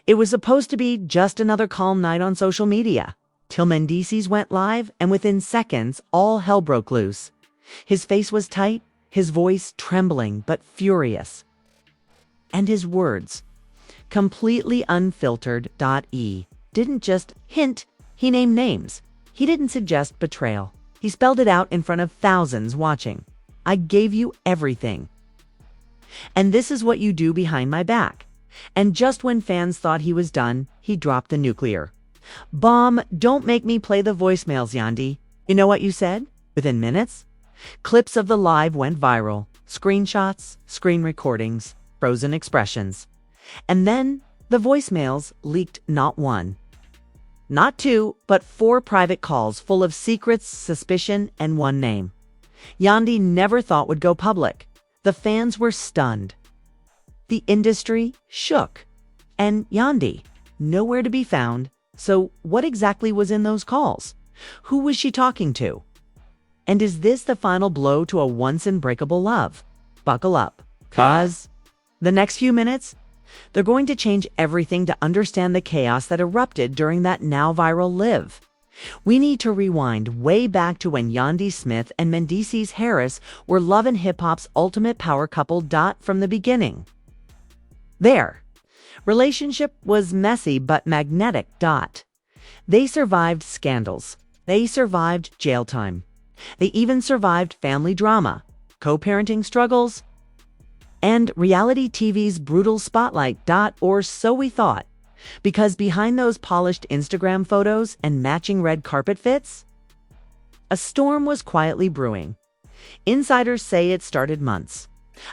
It was supposed to be just another calm night on social media, till Mendeecees went live, and within seconds, all hell broke loose. His face was tight, his voice trembling but furious. And his words, completely unfiltered. Didn't just hint, he named names. He didn't suggest betrayal. He spelled it out in front of thousands watching. I gave you everything. And this is what you do behind my back. And just when fans thought he was done, he dropped the nuclear bomb. Don't make me play the voicemails, Yandy. You know what you said? Within minutes, clips of the live went viral. Screenshots, screen recordings, frozen expressions. And then the voicemails leaked not one, not two, but 4 private calls full of secrets, suspicion, and one name Yandy never thought would go public. The fans were stunned. The industry shook. And Yandy, nowhere to be found. So what exactly was in those calls? Who was she talking to? And is this the final blow to a once unbreakable love? Buckle up, 'cause the next few minutes, they're going to change everything to understand the chaos that erupted during that now viral live. We need to rewind way back to when Yandy Smith and Mendeecees Harris were love and hip-hop's ultimate power couple. From the beginning. Their relationship was messy but magnetic. They survived scandals. They survived jail time. They even survived family drama, co-parenting struggles, and reality TV's brutal spotlight. Or so we thought. Because behind those polished Instagram photos and matching red carpet fits, a storm was quietly brewing. Insiders say it started months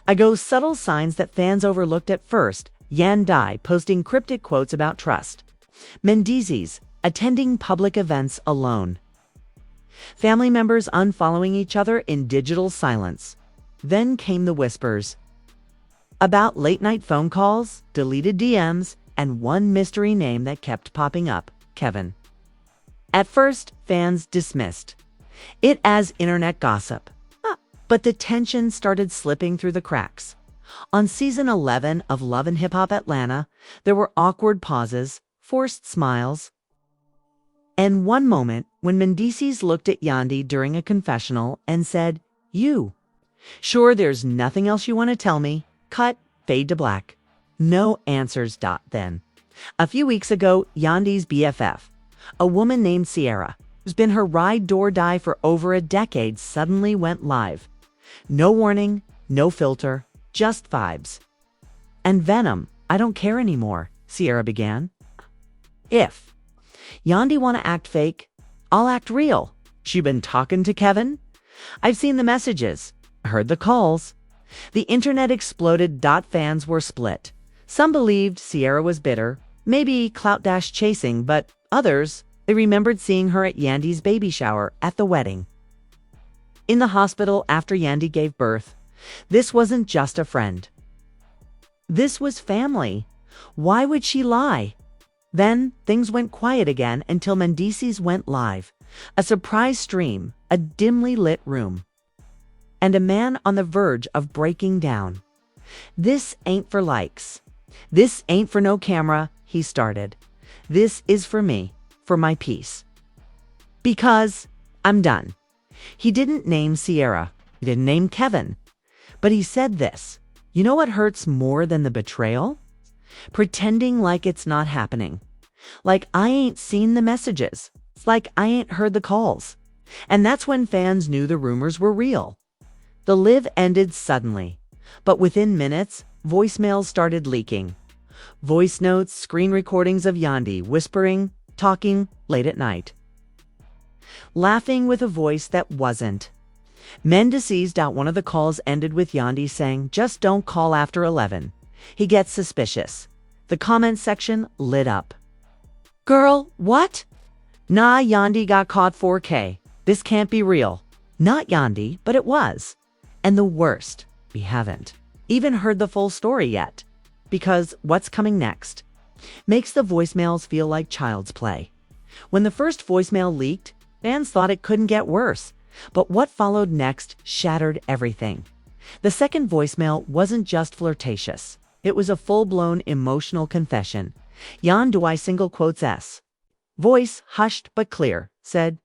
ago. Subtle signs that fans overlooked at first. Yandy posting cryptic quotes about trust. Mendeecees attending public events alone. Family members unfollowing each other in digital silence. Then came the whispers about late-night phone calls, deleted DMs, and one mystery name that kept popping up, Kevin. At first, fans dismissed it as internet gossip. But the tension started slipping through the cracks. On season 11 of Love and Hip Hop Atlanta, there were awkward pauses, forced smiles, and one moment when Mendeecees looked at Yandy during a confessional and said, "You sure there's nothing else you want to tell me?" Cut, fade to black. No answers. Then, a few weeks ago, Yandy's BFF, a woman named Sierra, who's been her ride or die for over a decade, suddenly went live. No warning, no filter, just vibes. And venom. I don't care anymore, Sierra began. If Yandy want to act fake, I'll act real. She been talking to Kevin? I've seen the messages, heard the calls. The internet exploded. Fans were split. Some believed Sierra was bitter, maybe clout-chasing, but others, they remembered seeing her at Yandy's baby shower, at the wedding, in the hospital after Yandy gave birth. This wasn't just a friend. This was family. Why would she lie? Then things went quiet again until Mendeecees went live. A surprise stream, a dimly lit room, and a man on the verge of breaking down. "This ain't for likes. This ain't for no camera," he started. "This is for me, for my peace. Because I'm done." He didn't name Sierra. He didn't name Kevin. But he said this: "You know what hurts more than the betrayal? Pretending like it's not happening. Like I ain't seen the messages. It's like I ain't heard the calls." And that's when fans knew the rumors were real. The live ended suddenly. But within minutes, voicemails started leaking. Voice notes, screen recordings of Yandy whispering, talking late at night, laughing with a voice that wasn't. Mendeecees. One of the calls ended with Yandy saying, "Just don't call after 11. He gets suspicious." The comment section lit up. "Girl, what? Nah, Yandy got caught 4K. This can't be real." Not Yandy, but it was. And the worst, we haven't even heard the full story yet. Because what's coming next makes the voicemails feel like child's play. When the first voicemail leaked, fans thought it couldn't get worse. But what followed next shattered everything. The second voicemail wasn't just flirtatious. It was a full-blown emotional confession. Yandy single quotes S. Voice, hushed but clear, said,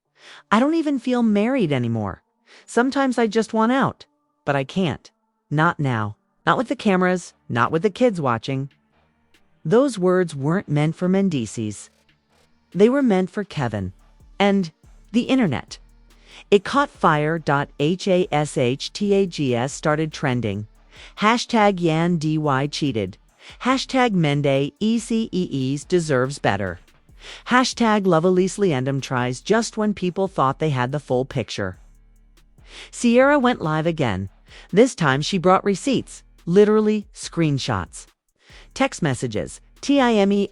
I don't even feel married anymore. Sometimes I just want out, but I can't. Not now. Not with the cameras, not with the kids watching. Those words weren't meant for Mendeecees. They were meant for Kevin and the internet. It caught fire. Hashtags started trending. Hashtag Yandy cheated. Hashtag Mendeecees deserves better. Hashtag Loveliesliendum tries just when people thought they had the full picture. Sierra went live again. This time she brought receipts, literally screenshots. Text messages, TIMESTAMPS.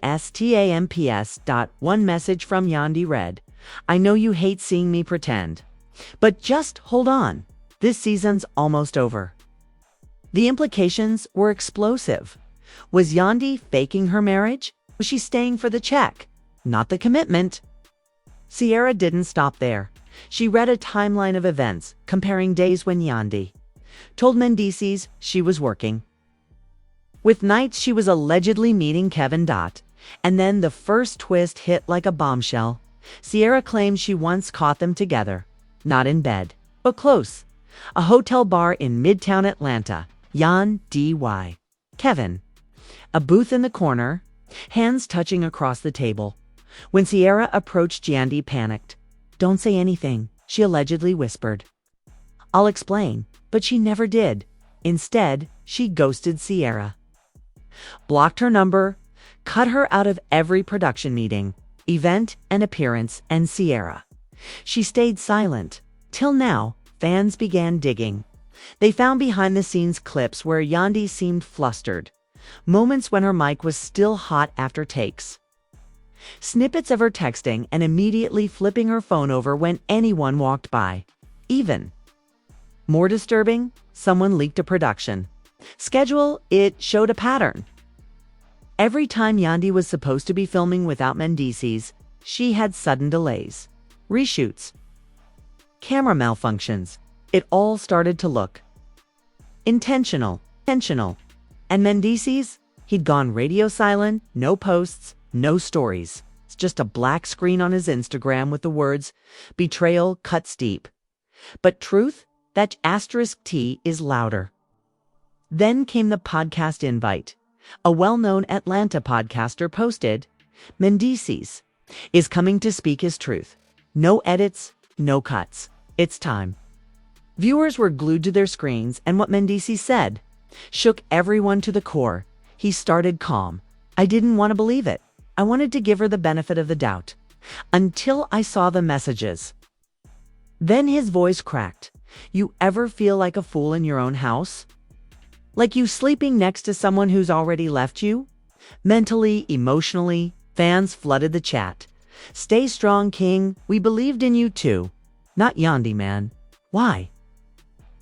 One message from Yandy read, I know you hate seeing me pretend. But just hold on. This season's almost over. The implications were explosive. Was Yandy faking her marriage? Was she staying for the check, not the commitment? Sierra didn't stop there. She read a timeline of events, comparing days when Yandy told Mendeecees she was working, with nights she was allegedly meeting Kevin. And then the first twist hit like a bombshell. Sierra claimed she once caught them together, not in bed, but close. A hotel bar in Midtown Atlanta. Yandy. Kevin. A booth in the corner, hands touching across the table. When Sierra approached, Yandy panicked. Don't say anything, she allegedly whispered. I'll explain, but she never did. Instead, she ghosted Sierra, blocked her number, cut her out of every production meeting, event, and appearance, and Sierra. She stayed silent. Till now, fans began digging. They found behind-the-scenes clips where Yandy seemed flustered, moments when her mic was still hot after takes, snippets of her texting and immediately flipping her phone over when anyone walked by. Even more disturbing, someone leaked a production schedule. It showed a pattern. Every time Yandy was supposed to be filming without Mendeecees, she had sudden delays, reshoots, camera malfunctions. It all started to look intentional. And Mendeecees, he'd gone radio silent, no posts, no stories. It's just a black screen on his Instagram with the words, betrayal cuts deep. But truth, that asterisk T is louder. Then came the podcast invite. A well-known Atlanta podcaster posted, Mendeecees is coming to speak his truth. No edits, no cuts. It's time. Viewers were glued to their screens, and what Mendeecees said shook everyone to the core. He started calm. I didn't want to believe it. I wanted to give her the benefit of the doubt. Until I saw the messages. Then his voice cracked. You ever feel like a fool in your own house? Like you sleeping next to someone who's already left you? Mentally, emotionally, fans flooded the chat. Stay strong, King. We believed in you too. Not Yandy, man. Why?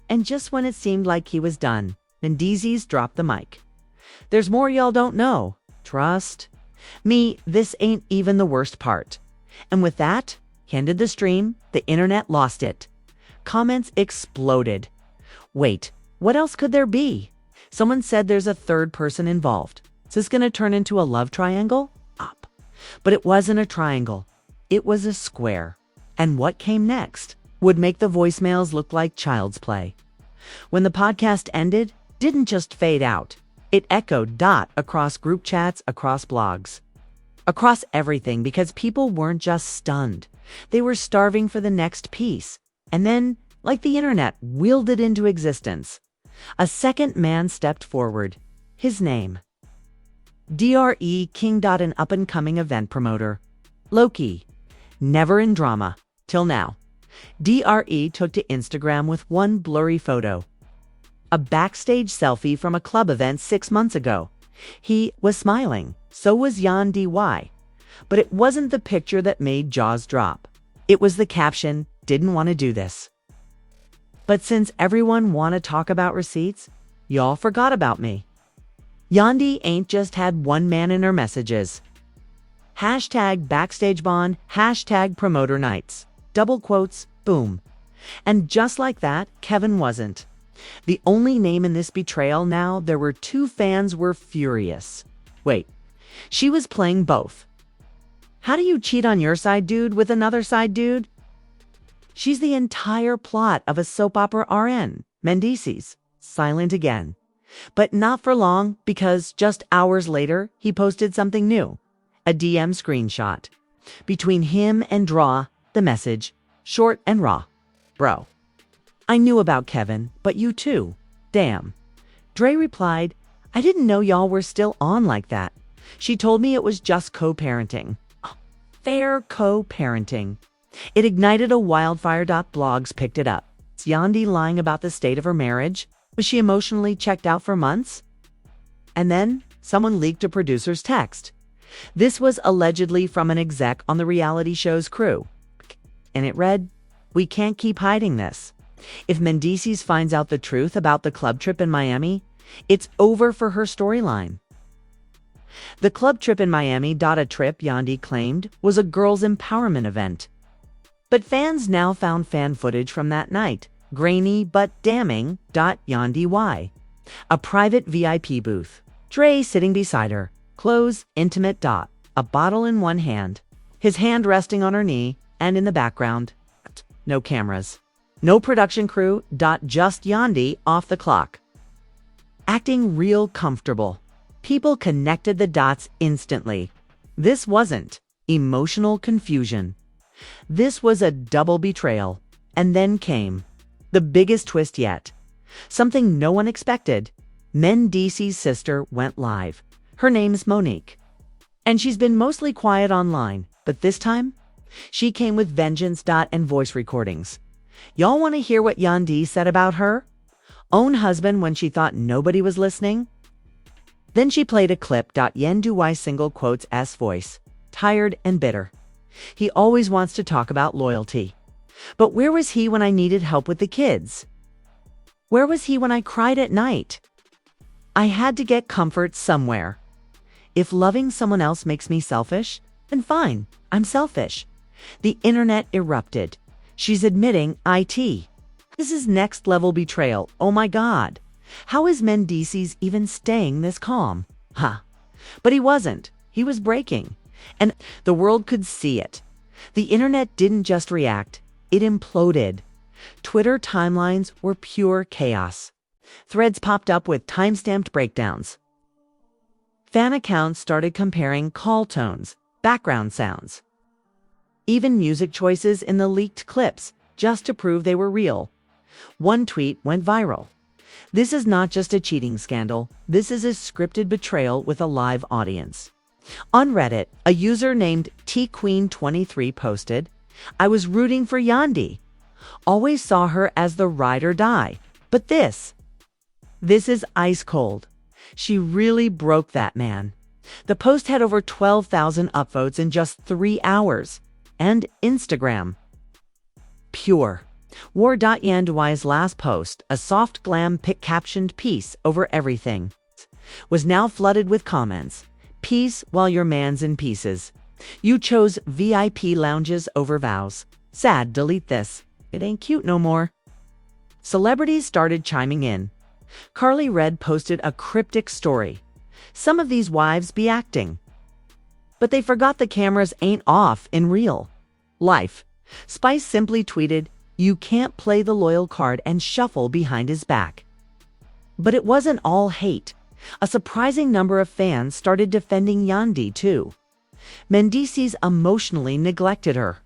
And just when it seemed like he was done, Mendeecees dropped the mic. There's more y'all don't know. Trust me, this ain't even the worst part. And with that, he ended the stream. The internet lost it. Comments exploded. Wait, what else could there be? Someone said there's a third person involved. Is this going to turn into a love triangle? Up. But it wasn't a triangle. It was a square. And what came next would make the voicemails look like child's play. When the podcast ended, didn't just fade out. It echoed across group chats, across blogs, across everything, because people weren't just stunned. They were starving for the next piece. And then, like the internet willed it into existence, a second man stepped forward. His name, Dre King. An up-and-coming event promoter. Low-key. Never in drama. Till now. Dre took to Instagram with one blurry photo. A backstage selfie from a club event 6 months ago. He was smiling. So was Yandy. But it wasn't the picture that made jaws drop. It was the caption, didn't want to do this. But since everyone want to talk about receipts, y'all forgot about me. Yandy ain't just had one man in her messages. Hashtag backstage bond, hashtag promoter nights. Double quotes, boom. And just like that, Kevin wasn't the only name in this betrayal. Now there were two. Fans were furious. Wait, She was playing both. How do you cheat on your side dude with another side dude? She's the entire plot of a soap opera RN, Mendeecees. Silent again. But not for long, because just hours later, he posted something new. A DM screenshot. Between him and Draw, the message, short and raw. Bro. I knew about Kevin, but you too. Damn. Dre replied, I didn't know y'all were still on like that. She told me it was just co-parenting. Fair co-parenting. It ignited a wildfire. Blogs picked it up. Is Yandy lying about the state of her marriage? Was she emotionally checked out for months? And then someone leaked a producer's text. This was allegedly from an exec on the reality show's crew. And it read, we can't keep hiding this. If Mendeecees finds out the truth about the club trip in Miami, it's over for her storyline. The club trip in Miami. A trip Yandy claimed was a girls' empowerment event. But fans now found fan footage from that night. Grainy but damning. Yandy why? A private VIP booth. Dre sitting beside her. Close, intimate. A bottle in one hand. His hand resting on her knee, and in the background, no cameras. No production crew. Just Yandy off the clock. Acting real comfortable. People connected the dots instantly. This wasn't emotional confusion. This was a double betrayal. And then came the biggest twist yet. Something no one expected. Mendeecees' sister went live. Her name's Monique. And she's been mostly quiet online, but this time, she came with vengeance. And voice recordings. Y'all want to hear what Yandy said about her own husband when she thought nobody was listening? Then she played a clip. Yandy single quotes S voice, tired and bitter. He always wants to talk about loyalty. But where was he when I needed help with the kids? Where was he when I cried at night? I had to get comfort somewhere. If loving someone else makes me selfish, then fine, I'm selfish. The internet erupted. She's admitting IT. This is next level betrayal. Oh my God. How is Mendeecees even staying this calm? But he wasn't. He was breaking. And the world could see it. The internet didn't just react. It imploded. Twitter timelines were pure chaos. Threads popped up with timestamped breakdowns. Fan accounts started comparing call tones, background sounds, even music choices in the leaked clips, just to prove they were real. One tweet went viral. This is not just a cheating scandal. This is a scripted betrayal with a live audience. On Reddit, a user named tqueen23 posted, I was rooting for Yandy. Always saw her as the ride or die. But this is ice cold. She really broke that man. The post had over 12,000 upvotes in just 3 hours. And Instagram. Pure. Wore. Yandy's last post, a soft glam pic captioned peace over everything, was now flooded with comments. Peace while your man's in pieces. You chose VIP lounges over vows. Sad, delete this. It ain't cute no more. Celebrities started chiming in. Carly Red posted a cryptic story. Some of these wives be acting. But they forgot the cameras ain't off in real life. Spice simply tweeted, you can't play the loyal card and shuffle behind his back. But it wasn't all hate. A surprising number of fans started defending Yandy too. Mendeecees emotionally neglected her.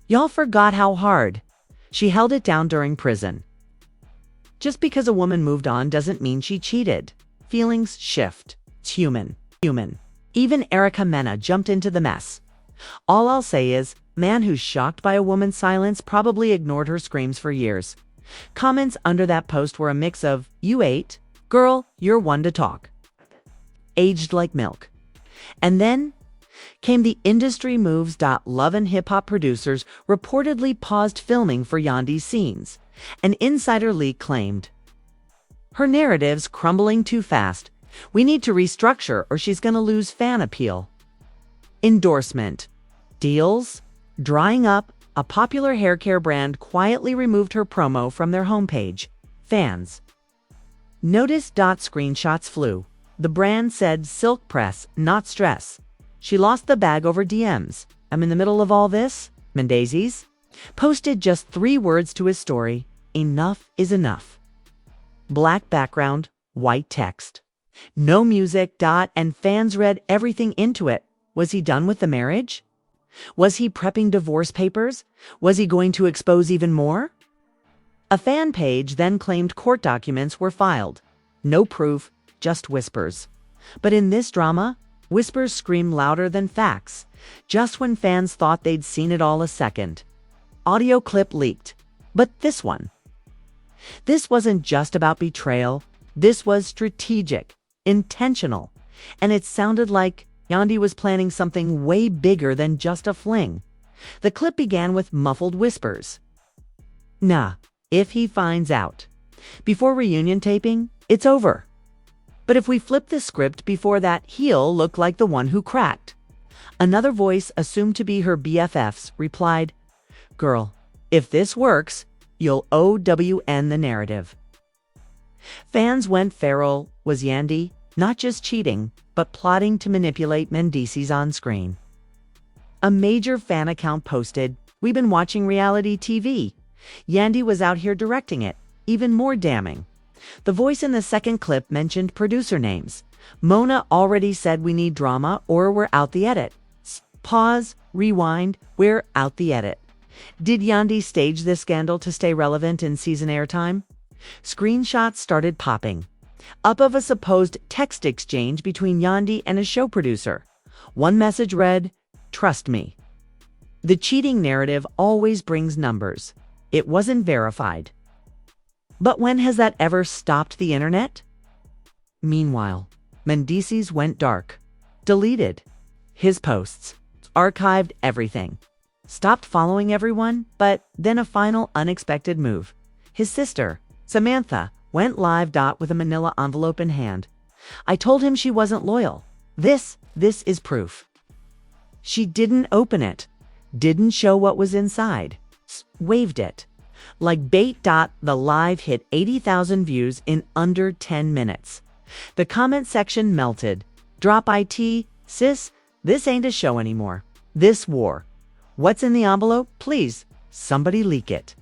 Y'all forgot how hard she held it down during prison. Just because a woman moved on doesn't mean she cheated. Feelings shift. It's human. Even Erica Mena jumped into the mess. All I'll say is, man who's shocked by a woman's silence probably ignored her screams for years. Comments under that post were a mix of, you ate, girl, you're one to talk. Aged like milk. And then came the industry moves. Love and Hip Hop producers reportedly paused filming for Yandy's scenes. An insider leak claimed, her narrative's crumbling too fast. We need to restructure or she's gonna lose fan appeal. Endorsement. Deals drying up. A popular haircare brand quietly removed her promo from their homepage. Fans noticed. Screenshots flew. The brand said silk press, not stress. She lost the bag over DMs. I'm in the middle of all this. Mendeecees posted just 3 words to his story. Enough is enough. Black background, white text. No music, and fans read everything into it. Was he done with the marriage? Was he prepping divorce papers? Was he going to expose even more? A fan page then claimed court documents were filed. No proof, just whispers. But in this drama, whispers scream louder than facts, just when fans thought they'd seen it all a second. Audio clip leaked. But this one. This wasn't just about betrayal. This was strategic, intentional, and it sounded like Yandy was planning something way bigger than just a fling. The clip began with muffled whispers. Nah, if he finds out. Before reunion taping, it's over. But if we flip the script before that, he'll look like the one who cracked. Another voice, assumed to be her BFF's, replied, Girl, if this works, you'll OWN the narrative. Fans went feral. Was Yandy not just cheating, but plotting to manipulate Mendeecees on screen? A major fan account posted, We've been watching reality TV. Yandy was out here directing it. Even more damning. The voice in the second clip mentioned producer names. Mona already said we need drama or we're out the edit. Pause, rewind, we're out the edit. Did Yandy stage this scandal to stay relevant in season airtime? Screenshots started popping up of a supposed text exchange between Yandy and a show producer. One message read, Trust me. The cheating narrative always brings numbers. It wasn't verified. But when has that ever stopped the internet? Meanwhile, Mendeecees went dark. Deleted his posts. Archived everything. Stopped following everyone, but then a final unexpected move. His sister, Samantha, went live with a manila envelope in hand. I told him she wasn't loyal. This is proof. She didn't open it. Didn't show what was inside. Waved it. Like bait. The live hit 80,000 views in under 10 minutes. The comment section melted. Drop IT, sis, this ain't a show anymore. This war. What's in the envelope? Please, somebody leak it.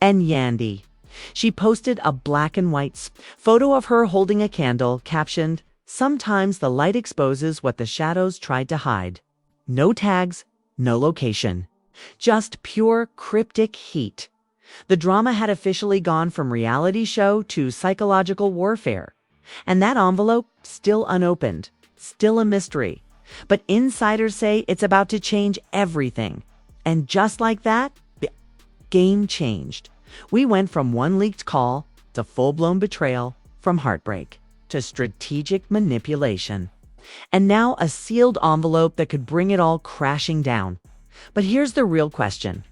And Yandy. She posted a black and white photo of her holding a candle, captioned, Sometimes the light exposes what the shadows tried to hide. No tags, no location. Just pure cryptic heat. The drama had officially gone from reality show to psychological warfare. And that envelope, still unopened, still a mystery. But insiders say it's about to change everything. And just like that, game changed. We went from one leaked call to full-blown betrayal, from heartbreak to strategic manipulation. And now a sealed envelope that could bring it all crashing down. But here's the real question.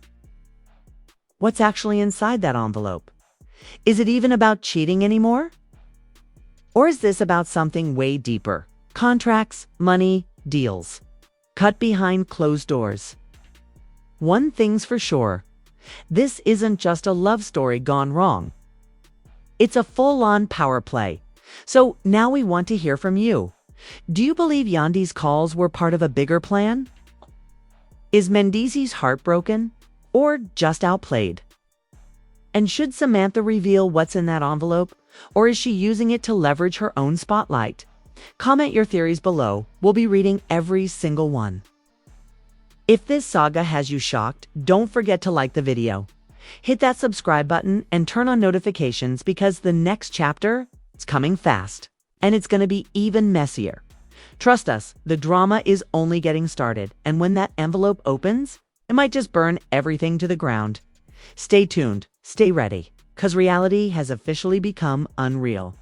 What's actually inside that envelope? Is it even about cheating anymore? Or is this about something way deeper? Contracts, money, deals. Cut behind closed doors. One thing's for sure. This isn't just a love story gone wrong. It's a full-on power play. So now we want to hear from you. Do you believe Yandy's calls were part of a bigger plan? Is Mendeecees heartbroken or just outplayed? And should Samantha reveal what's in that envelope, or is she using it to leverage her own spotlight? Comment your theories below. We'll be reading every single one. If this saga has you shocked, don't forget to like the video. Hit that subscribe button and turn on notifications because the next chapter is coming fast. And it's going to be even messier. Trust us, the drama is only getting started. And when that envelope opens, it might just burn everything to the ground. Stay tuned, stay ready, because reality has officially become unreal.